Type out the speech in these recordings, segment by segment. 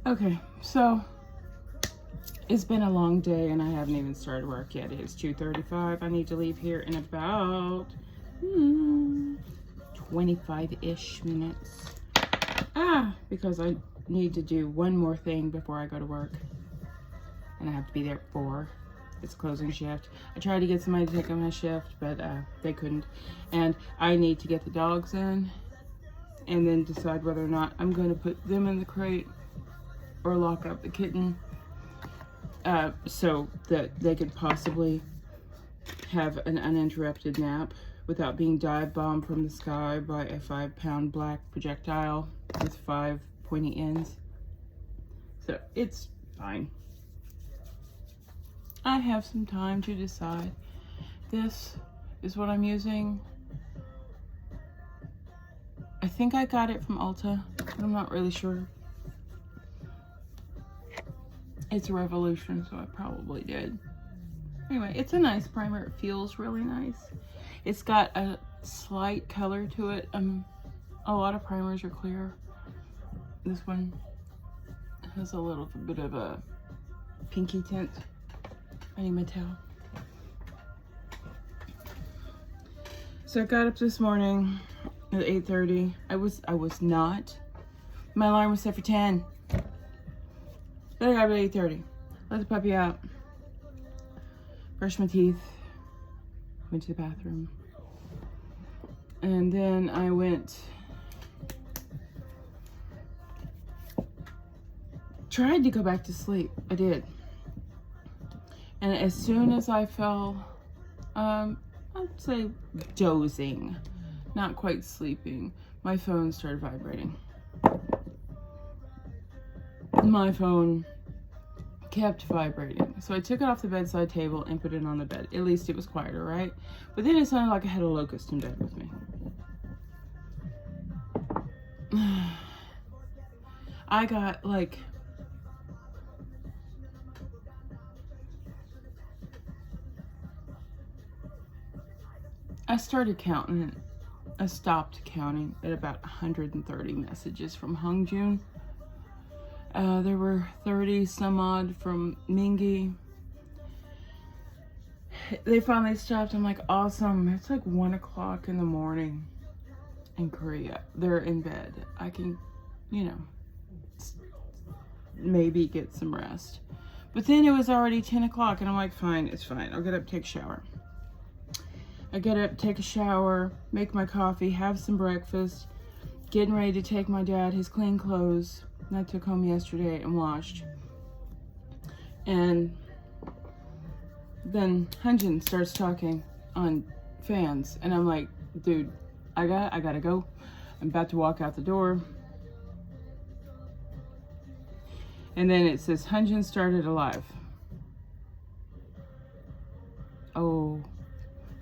Okay, so it's been a long day and I haven't even started work yet. It's 2:35. I need to leave here in about 25-ish minutes. Because I need to do one more thing before I go to work. And I have to be there at 4. It's closing shift. I tried to get somebody to take on my shift, but they couldn't. And I need to get the dogs in and then decide whether or not I'm going to put them in the crate or lock up the kitten so that they could possibly have an uninterrupted nap without being dive bombed from the sky by a 5-pound black projectile with 5 pointy ends. So it's fine. I have some time to decide. This is what I'm using. I think I got it from Ulta, but I'm not really sure. It's a Revolution, so I probably did. Anyway, it's a nice primer. It feels really nice. It's got a slight color to it. A lot of primers are clear. This one has a little bit of a pinky tint. I need my towel. So I got up this morning at 8:30. I was not. My alarm was set for 10. But I got up at 8:30. Let the puppy out. Brushed my teeth. Went to the bathroom. And then I tried to go back to sleep. I did. And as soon as I fell, I'd say dozing, not quite sleeping, my phone started vibrating. My phone kept vibrating. So I took it off the bedside table and put it on the bed. At least it was quieter, right? But then it sounded like I had a locust in bed with me. I got like... I started counting. I stopped counting at about 130 messages from Hung Jun. There were 30 some odd from Mingy. They finally stopped. I'm like, awesome. It's like 1 o'clock in the morning in Korea. They're in bed. I can, maybe get some rest. But then it was already 10 o'clock and I'm like, fine, it's fine. I'll get up, take a shower. I get up, take a shower, make my coffee, have some breakfast, getting ready to take my dad his clean clothes that I took home yesterday and washed. And then Hunjin starts talking on fans and I'm like, dude, I gotta go. I'm about to walk out the door. And then it says, Hunjin started a live. Oh.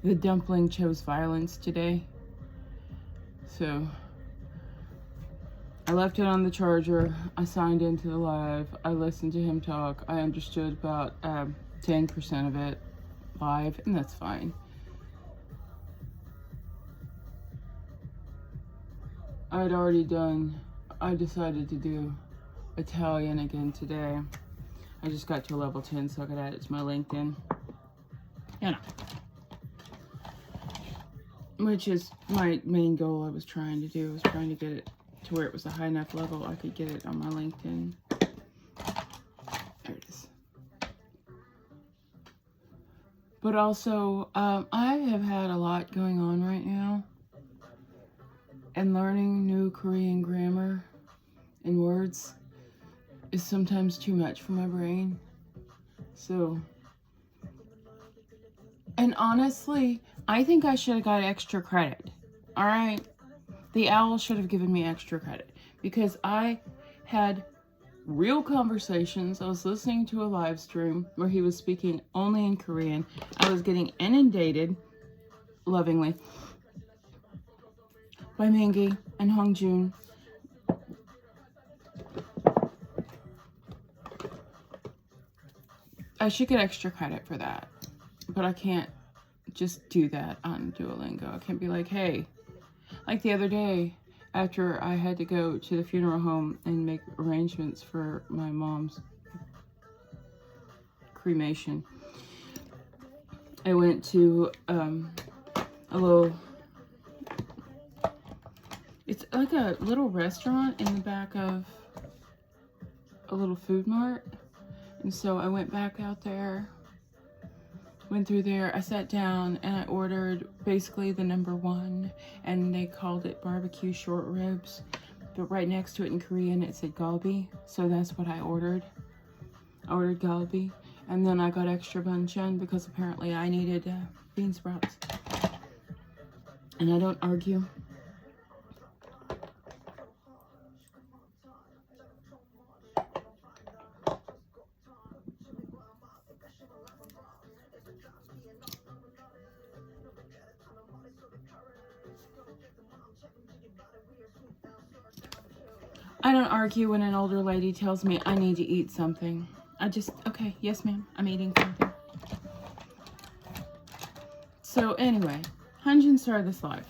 The dumpling chose violence today. So I left it on the charger. I signed into the live. I listened to him talk. I understood about 10% of it live, and that's fine. I decided to do Italian again today. I just got to level 10 so I could add it to my LinkedIn. Which is my main goal. I was trying to do. I was trying to get it to where it was a high enough level I could get it on my LinkedIn. There it is. But also, I have had a lot going on right now. And learning new Korean grammar and words is sometimes too much for my brain. So... And honestly, I think I should have got extra credit. All right? The owl should have given me extra credit because I had real conversations. I was listening to a live stream where he was speaking only in Korean. I was getting inundated, lovingly, by Mingy and Hong Jun. I should get extra credit for that. But I can't just do that on Duolingo. I can't be like, hey, like the other day, after I had to go to the funeral home and make arrangements for my mom's cremation, I went to a little, it's like a little restaurant in the back of a little food mart. And so I went back out there, went through there, I sat down and I ordered basically the number one, and they called it barbecue short ribs, but right next to it in Korean it said galbi, so that's what I ordered. I ordered galbi, and then I got extra banchan because apparently I needed bean sprouts. And I don't argue. I don't argue when an older lady tells me I need to eat something. I just, okay, yes ma'am, I'm eating something. So anyway, Hyunjin started this live.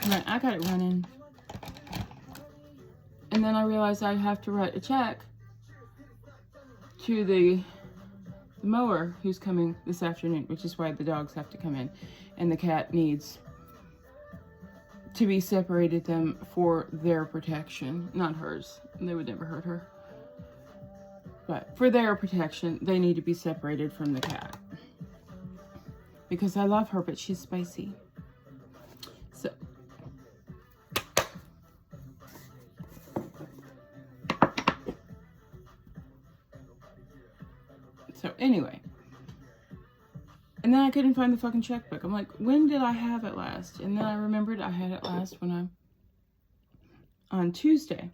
Right, I got it running. And then I realized I'd have to write a check to the mower who's coming this afternoon, which is why the dogs have to come in. And the cat needs to be separated them for their protection, not hers. They would never hurt her. But for their protection, they need to be separated from the cat. Because I love her, but she's spicy. So anyway. And then I couldn't find the fucking checkbook. I'm like, when did I have it last? And then I remembered I had it last when on Tuesday.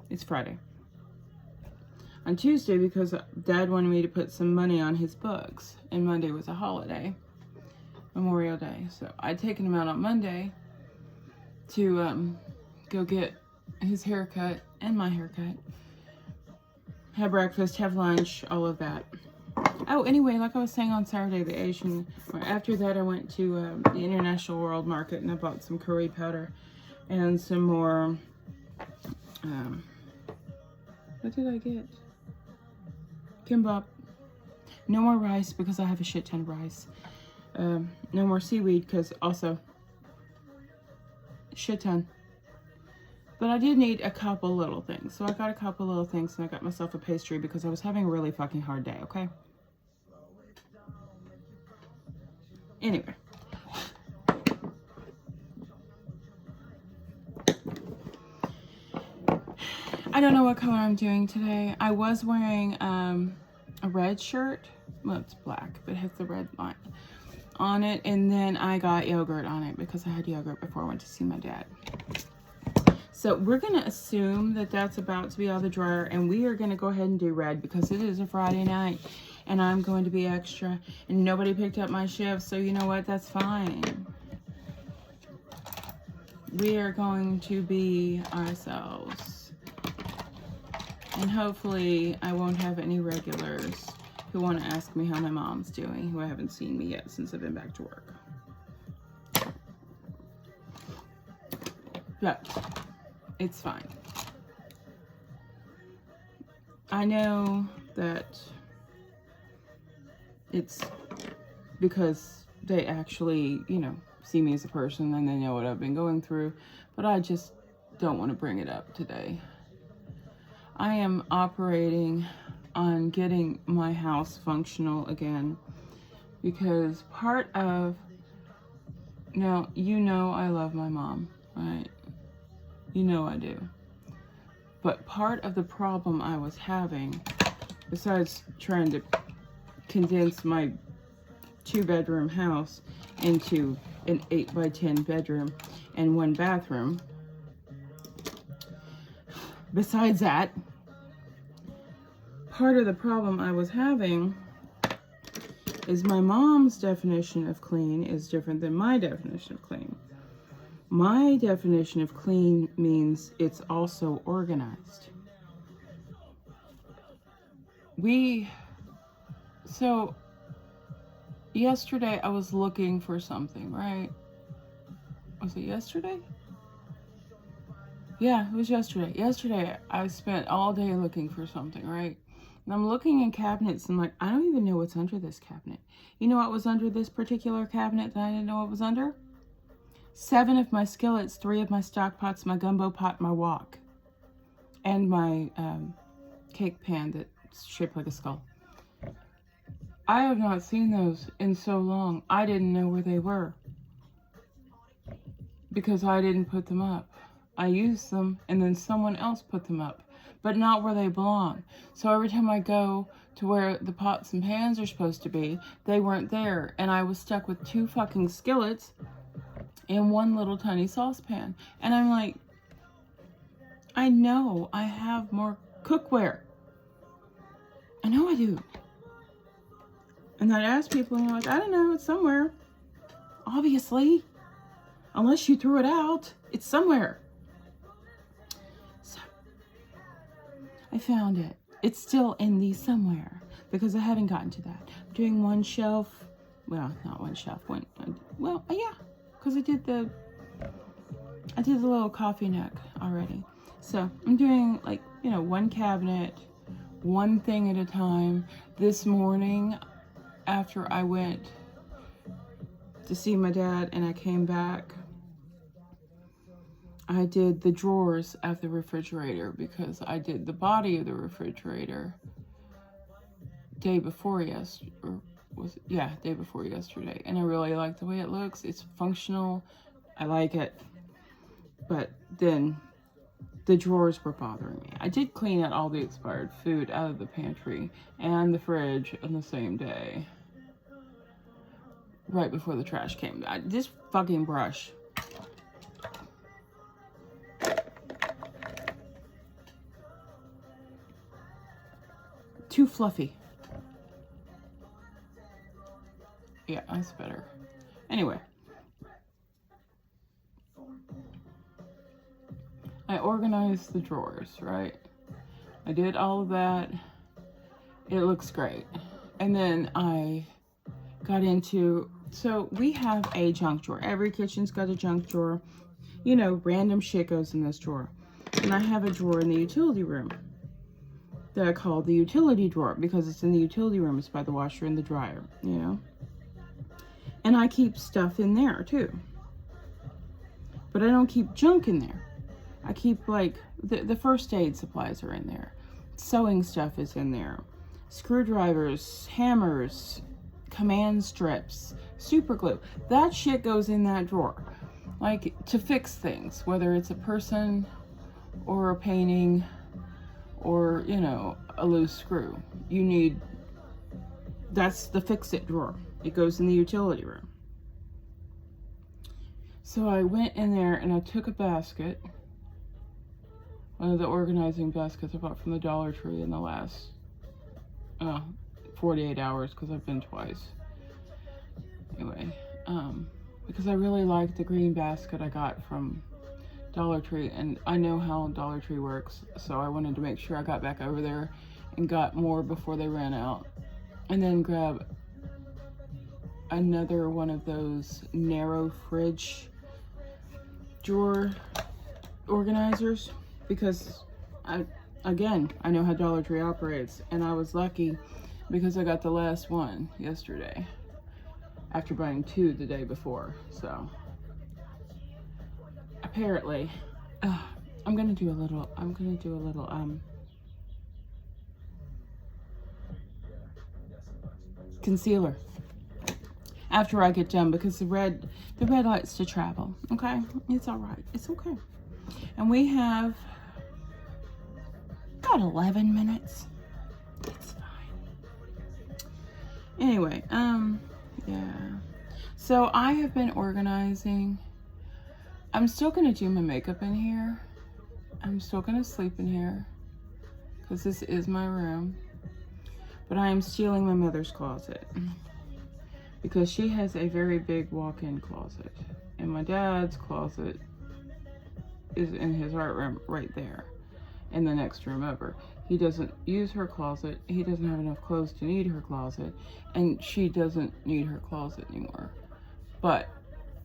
It's Friday. On Tuesday, because Dad wanted me to put some money on his books. And Monday was a holiday. Memorial Day. So I'd taken him out on Monday to go get his haircut and my haircut. Have breakfast, have lunch, all of that. Oh, anyway, like I was saying on Saturday, the Asian, after that I went to the International World Market and I bought some curry powder and some more, what did I get? Kimbap. No more rice because I have a shit ton of rice. No more seaweed because also shit ton. But I did need a couple little things. So I got a couple little things and I got myself a pastry because I was having a really fucking hard day, okay? Anyway. I don't know what color I'm doing today. I was wearing a red shirt. Well, it's black, but it has the red line on it. And then I got yogurt on it because I had yogurt before I went to see my dad. So we're going to assume that that's about to be out of the dryer. And we are going to go ahead and do red because it is a Friday night. And I'm going to be extra. And nobody picked up my shift. So you know what? That's fine. We are going to be ourselves. And hopefully I won't have any regulars who want to ask me how my mom's doing, who haven't seen me yet since I've been back to work. But it's fine. I know that it's because they actually, you know, see me as a person and they know what I've been going through, but I just don't want to bring it up today. I am operating on getting my house functional again because part of, now, you know I love my mom, right? You know I do. But part of the problem I was having, besides trying to condense my 2-bedroom house into an 8x10 bedroom and 1 bathroom, besides that, part of the problem I was having is my mom's definition of clean is different than my definition of clean. My definition of clean means it's also organized. So yesterday I was looking for something, right? Was it yesterday? Yeah, it was yesterday. Yesterday, I spent all day looking for something, right? And I'm looking in cabinets and I'm like, I don't even know what's under this cabinet. You know what was under this particular cabinet that I didn't know what was under? 7 of my skillets, 3 of my stock pots, my gumbo pot, my wok, and my cake pan that's shaped like a skull. I have not seen those in so long. I didn't know where they were because I didn't put them up. I used them and then someone else put them up, but not where they belong. So every time I go to where the pots and pans are supposed to be, they weren't there. And I was stuck with 2 fucking skillets and 1 little tiny saucepan. And I'm like, I know I have more cookware. I know I do. And I'd ask people and they're like, I don't know, it's somewhere. Obviously. Unless you threw it out, it's somewhere. So, I found it. It's still in the somewhere because I haven't gotten to that. I'm doing one shelf. Well, not one shelf. Well, yeah, because I did the little coffee nook already. So I'm doing like, you know, one cabinet, one thing at a time. This morning, after I went to see my dad and I came back, I did the drawers of the refrigerator because I did the body of the refrigerator day before yesterday. Day before yesterday. And I really like the way it looks. It's functional. I like it. But then the drawers were bothering me. I did clean out all the expired food out of the pantry and the fridge on the same day. Right before the trash came. This fucking brush. Too fluffy. Yeah, that's better. Anyway. I organized the drawers, right? I did all of that. It looks great. And then I got into, so we have a junk drawer. Every kitchen's got a junk drawer. You know, random shit goes in this drawer. And I have a drawer in the utility room that I call the utility drawer because it's in the utility room. It's by the washer and the dryer, you know? And I keep stuff in there too. But I don't keep junk in there. I keep like, the first aid supplies are in there. Sewing stuff is in there. Screwdrivers, hammers, command strips, super glue. That shit goes in that drawer. Like to fix things, whether it's a person or a painting or, you know, a loose screw. You need, that's the fix it drawer. It goes in the utility room. So I went in there and I took a basket, one of the organizing baskets I bought from the Dollar Tree in the last 48 hours because I've been twice. Anyway, because I really liked the green basket I got from Dollar Tree, and I know how Dollar Tree works, so I wanted to make sure I got back over there and got more before they ran out. And then grab another one of those narrow fridge drawer organizers because I know how Dollar Tree operates, and I was lucky because I got the last one yesterday after buying 2 the day before. So apparently I'm gonna do a little concealer after I get done because the red likes to travel. Okay, it's all right, it's okay. And we have about 11 minutes. It's fine. Anyway, yeah. So I have been organizing. I'm still gonna do my makeup in here. I'm still gonna sleep in here because this is my room. But I am stealing my mother's closet because she has a very big walk-in closet. And my dad's closet is in his art room right there in the next room over. He doesn't use her closet. He doesn't have enough clothes to need her closet. And she doesn't need her closet anymore. But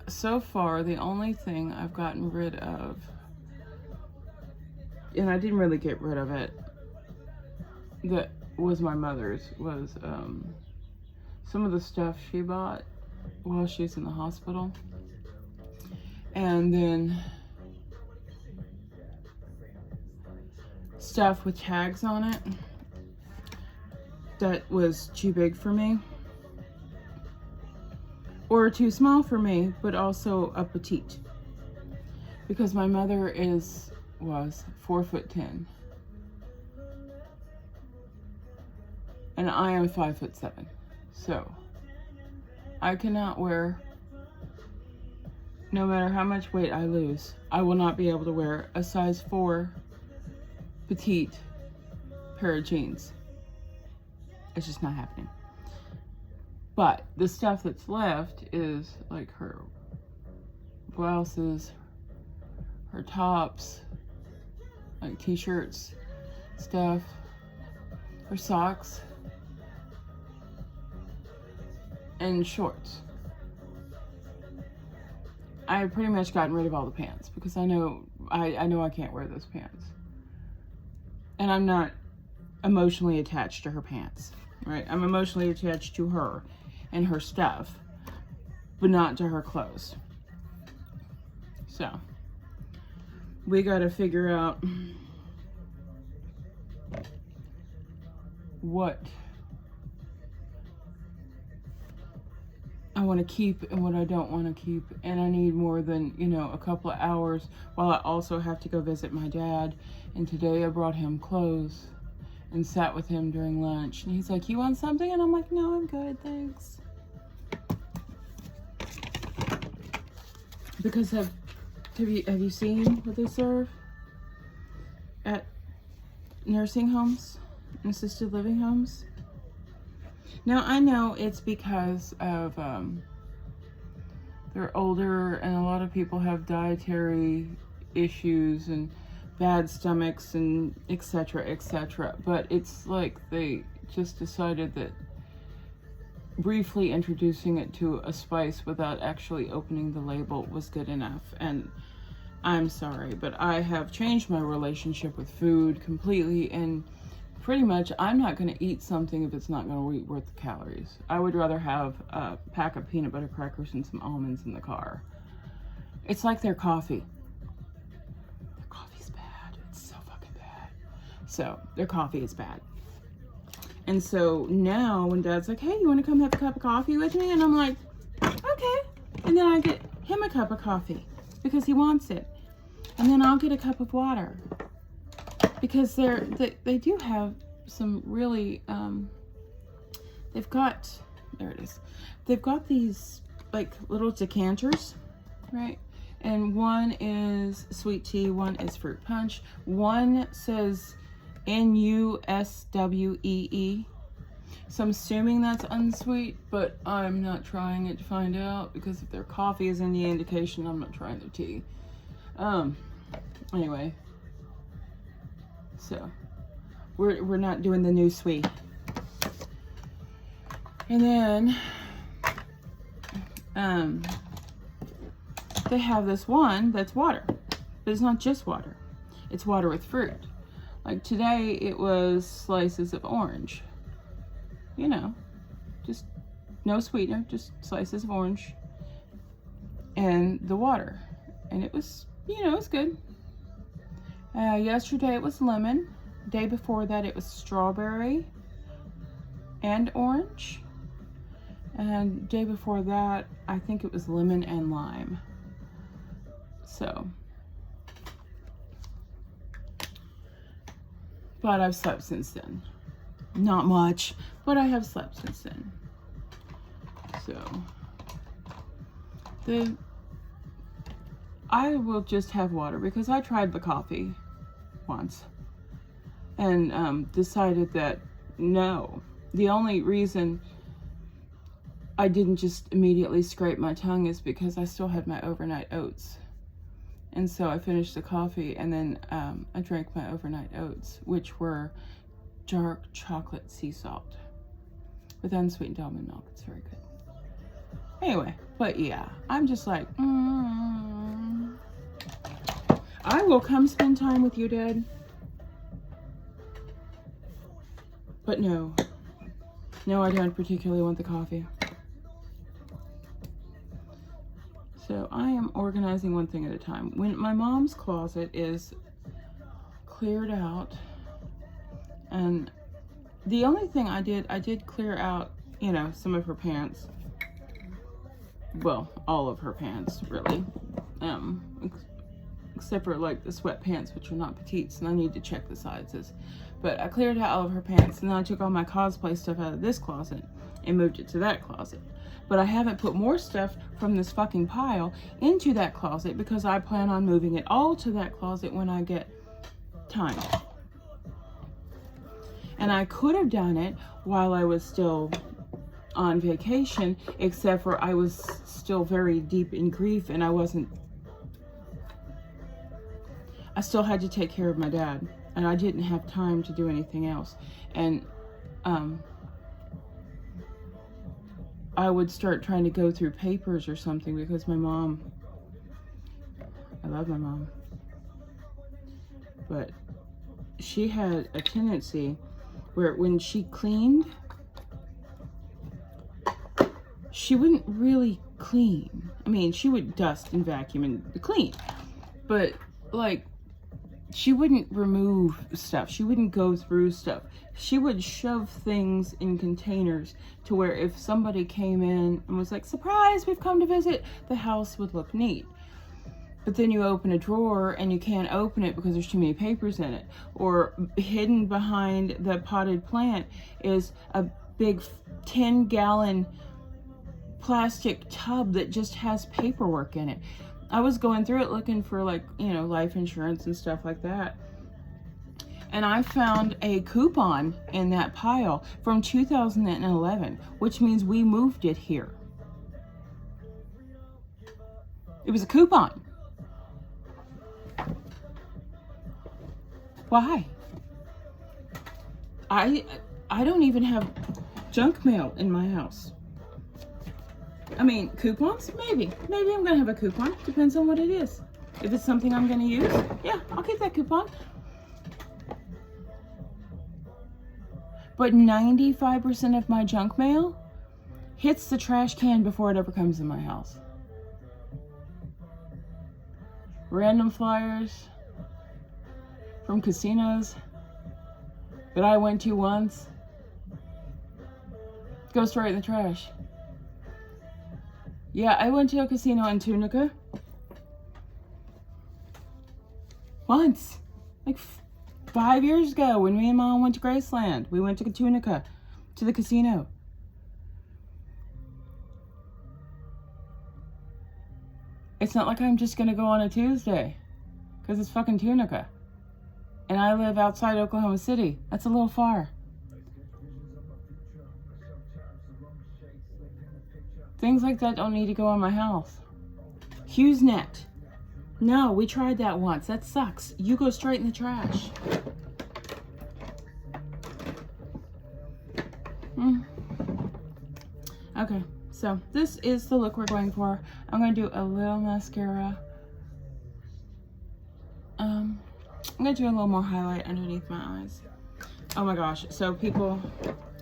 so far, the only thing I've gotten rid of and I didn't really get rid of it, that was my mother's, was some of the stuff she bought while she was in the hospital. And then stuff with tags on it that was too big for me. Or too small for me, but also a petite. Because my mother was 4'10". And I am 5'7". So I cannot wear, no matter how much weight I lose, I will not be able to wear a size 4 petite pair of jeans. It's just not happening. But the stuff that's left is like her blouses, her tops, like t-shirts, stuff, her socks, and shorts. I've pretty much gotten rid of all the pants because I know I can't wear those pants. And I'm not emotionally attached to her pants, right? I'm emotionally attached to her and her stuff, but not to her clothes. So we got to figure out what I want to keep and what I don't want to keep. And I need more than, a couple of hours while I also have to go visit my dad. And today I brought him clothes and sat with him during lunch. And he's like, "You want something?" And I'm like, "No, I'm good, thanks." Because have you seen what they serve at nursing homes and assisted living homes? Now, I know it's because of they're older and a lot of people have dietary issues and bad stomachs and etc., etc. But it's like they just decided that briefly introducing it to a spice without actually opening the label was good enough. And I'm sorry, but I have changed my relationship with food completely, and pretty much I'm not going to eat something if it's not going to be worth the calories. I would rather have a pack of peanut butter crackers and some almonds in the car. It's like their coffee. Their coffee's bad. It's so fucking bad. So their coffee is bad. And so now when Dad's like, "Hey, you want to come have a cup of coffee with me?" And I'm like, "Okay." And then I get him a cup of coffee because he wants it. And then I'll get a cup of water because they do have some really, they've got, there it is. They've got these like little decanters, right? And one is sweet tea, one is fruit punch. One says NUSWEE. So I'm assuming that's unsweet, but I'm not trying it to find out because if their coffee is any indication, I'm not trying their tea. Anyway, so we're not doing the new sweet. And then they have this one that's water, but it's not just water. It's water with fruit. Like today, it was slices of orange. Just no sweetener, just slices of orange and the water. And it was, it was good. Yesterday it was lemon. The day before that it was strawberry and orange. And the day before that, I think it was lemon and lime. So. But I've slept since then. Not much, but I have slept since then. So, I will just have water because I tried the coffee once and decided that no. The only reason I didn't just immediately scrape my tongue is because I still had my overnight oats. And so I finished the coffee and then I drank my overnight oats, which were dark chocolate sea salt with unsweetened almond milk. It's very good. Anyway, but yeah, I'm just like, I will come spend time with you, Dad. But no. No, I don't particularly want the coffee. So I am organizing one thing at a time. When my mom's closet is cleared out, and the only thing I did clear out, you know, some of her pants. Well, all of her pants, really. Except for like the sweatpants, which are not petites, and I need to check the sizes. But I cleared out all of her pants, and then I took all my cosplay stuff out of this closet and moved it to that closet. But I haven't put more stuff from this fucking pile into that closet because I plan on moving it all to that closet when I get time. And I could have done it while I was still on vacation, except for I was still very deep in grief, and I still had to take care of my dad, and I didn't have time to do anything else. And I would start trying to go through papers or something because my mom, I love my mom, but she had a tendency where when she cleaned, she wouldn't really clean. I mean, she would dust and vacuum and clean, but like, she wouldn't remove stuff. She wouldn't go through stuff. She would shove things in containers to where if somebody came in and was like, surprise, we've come to visit, the house would look neat. But then you open a drawer and you can't open it because there's too many papers in it. Or hidden behind the potted plant is a big 10-gallon plastic tub that just has paperwork in it. I was going through it looking for, like, you know, life insurance and stuff like that. And I found a coupon in that pile from 2011, which means we moved it here. It was a coupon. Why? I don't even have junk mail in my house. I mean, coupons? Maybe. Maybe I'm going to have a coupon. Depends on what it is. If it's something I'm going to use, yeah, I'll keep that coupon. But 95% of my junk mail hits the trash can before it ever comes in my house. Random flyers from casinos that I went to once go straight in the trash. Yeah, I went to a casino in Tunica once, like 5 years ago when me and Mom went to Graceland. We went to Tunica, to the casino. It's not like I'm just gonna go on a Tuesday, because it's fucking Tunica. And I live outside Oklahoma City. That's a little far. Things like that don't need to go in my house. HughesNet. No, we tried that once. That sucks. You go straight in the trash. Okay, so this is the look we're going for. I'm going to do a little mascara. I'm going to do a little more highlight underneath my eyes. Oh my gosh. So people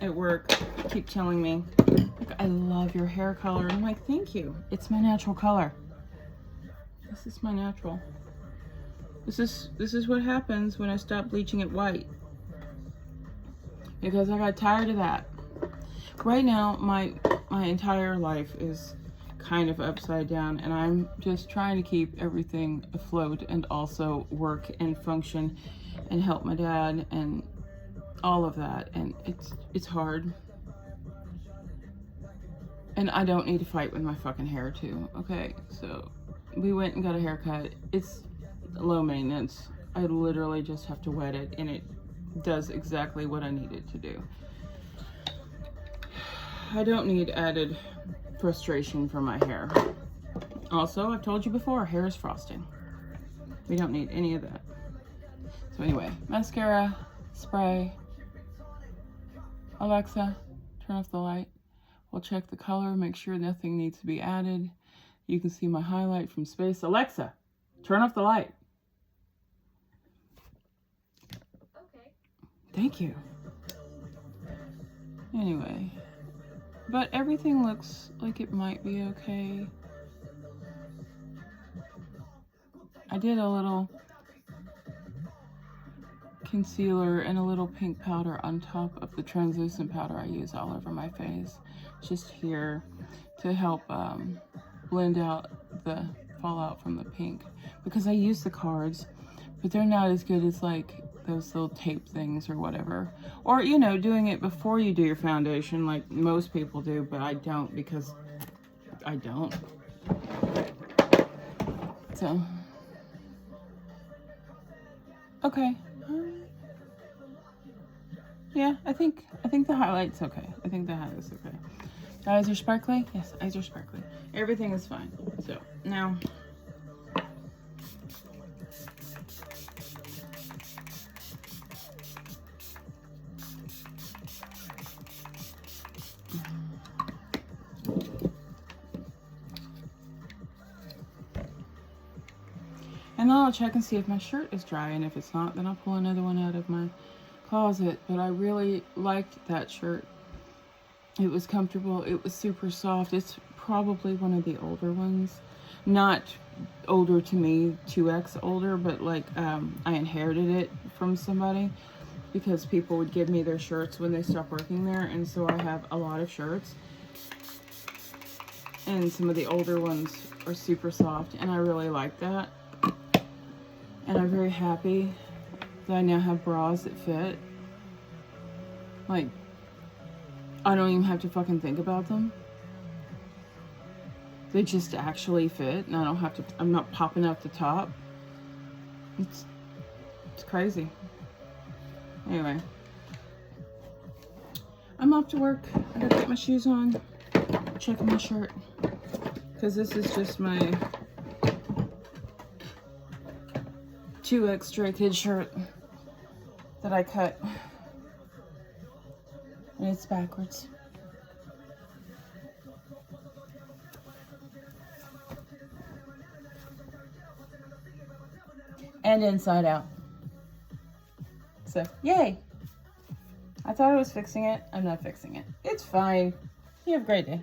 at work keep telling me, I love your hair color. And I'm like, thank you. It's my natural color. This is my natural. This is what happens when I stop bleaching it white. Because I got tired of that. Right now, my entire life is kind of upside down, and I'm just trying to keep everything afloat and also work and function and help my dad and all of that. And it's hard. And I don't need to fight with my fucking hair too, okay? So we went and got a haircut. It's low maintenance. I literally just have to wet it, and it does exactly what I need it to do. I don't need added frustration for my hair. Also, I've told you before, hair is frosting. We don't need any of that. So anyway, mascara, spray. Alexa, turn off the light. We'll check the color, make sure nothing needs to be added. You can see my highlight from space. Alexa, turn off the light. Okay. Thank you. Anyway, but everything looks like it might be okay. I did a little concealer and a little pink powder on top of the translucent powder I use all over my face, just here to help blend out the fallout from the pink, because I use the cards, but they're not as good as like those little tape things or whatever, or you know, doing it before you do your foundation like most people do, but I don't, because I don't. So okay. Yeah, I think the highlight's okay. I think the highlight's okay. The eyes are sparkly? Yes, eyes are sparkly. Everything is fine. So, now. And then I'll check and see if my shirt is dry, and if it's not, then I'll pull another one out of my closet. But I really liked that shirt. It was comfortable. It was super soft. It's probably one of the older ones. Not older to me, 2X older, but like I inherited it from somebody, because people would give me their shirts when they stopped working there, and so I have a lot of shirts. And some of the older ones are super soft, and I really like that. And I'm very happy that I now have bras that fit. Like, I don't even have to fucking think about them. They just actually fit, and I don't have to, I'm not popping out the top. It's crazy. Anyway, I'm off to work. I gotta get my shoes on, check my shirt, because this is just my 2X Stray Kid shirt that I cut, and it's backwards. And inside out. So, yay! I thought I was fixing it. I'm not fixing it. It's fine. You have a great day.